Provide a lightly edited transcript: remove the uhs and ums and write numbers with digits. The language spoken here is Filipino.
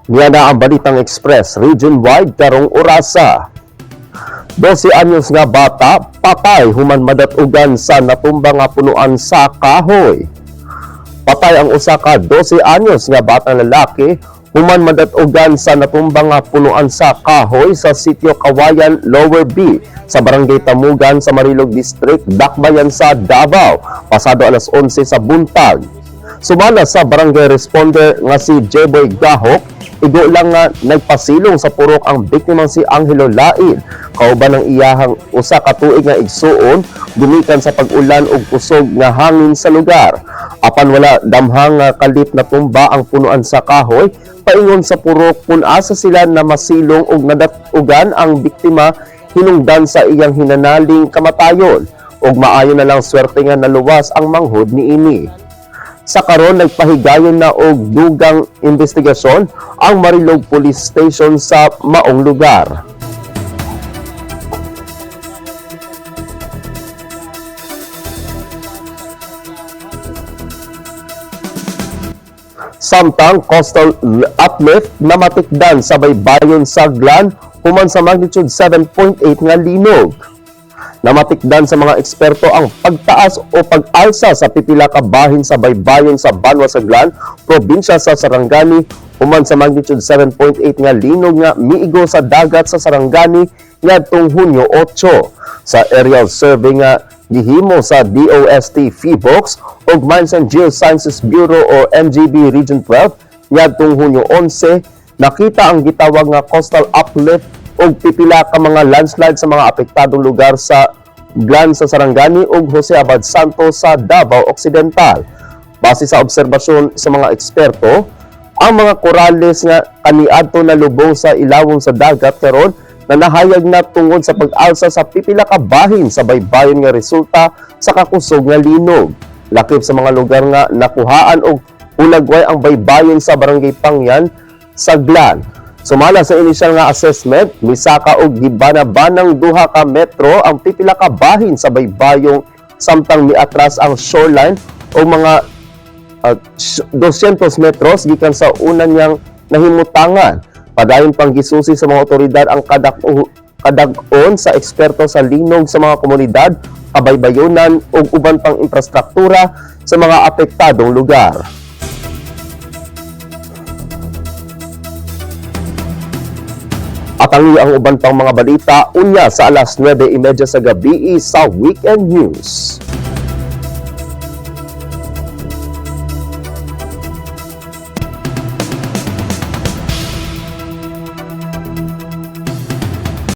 Niya na ang Balitang Express region-wide karong orasa. 12 anyos nga bata patay human madatugan sa natumba nga punuan sa kahoy. Patay ang usa ka 12 anyos nga batang lalaki human madatugan sa natumba nga punuan sa kahoy sa sitio Kawayan Lower B sa Barangay Tamugan sa Marilog District, Dakbayan sa Davao, pasado alas 11 sa buntag. Sumala sa barangay responder nga si Jeboy Gahok, igo lang nga nagpasilong sa purok ang biktimang si Angelo Lain, kauban ng iyahang usa ka tuig nga igsuon gumikan sa pag-ulan ug kusog nga hangin sa lugar. Apan wala damhang kalit na tumba ang punuan sa kahoy, paingon sa purok kun asa sila na masilong ug nadatugan ang biktima hinungdan sa iyang hinanaling kamatayon ug maayo na lang swerte nga naluwas ang manghod niini. Sa karon nagpahigayon na og dugang investigasyon ang Marilog Police Station sa maong lugar. Samtang coastal uplift na matikdan sa baybayon sa Glan human sa magnitude 7.8 nga linog. Namatikdan sa mga eksperto ang pagtaas o pag-alsa sa pipila ka bahin sa baybayon sa Banwa sa Glan, probinsya sa Sarangani, human sa magnitude 7.8 nga linog nga miigo sa dagat sa Sarangani ngadtong Hunyo 8. Sa aerial survey nga gihimo sa DOST PHIVOLCS ug Mines and Geosciences Bureau o MGB Region 12 ngadtong Hunyo 11, nakita ang gitawag nga coastal uplift ug pipila ka mga landslide sa mga apektadong lugar sa Glan sa Sarangani ug Jose Abad Santos sa Davao Occidental. Base sa obserbasyon sa mga eksperto, ang mga korales nga kaniadto na lubong sa ilawom sa dagat karon na nahayag na tungod sa pag-alsa sa pipila ka bahin sa baybayon nga resulta sa kakusog nga linog. Lakip sa mga lugar nga nakuhaan og ulagway ang baybayon sa Barangay Pangyan sa Glan. Sumala sa inisyal nga assessment, misaka og gibana-banang duha ka metro ang pipila ka bahin sa baybayong samtang miatras ang shoreline o mga 200 metros gikan sa unan niyang nahimutangan. Padayon pang gisusi sa mga otoridad ang kadag-on sa eksperto sa linog sa mga komunidad, kabaybayonan ug uban pang infrastruktura sa mga apektadong lugar. At ang uban pang mga balita unya sa alas 9:30 sa gabi sa Weekend News.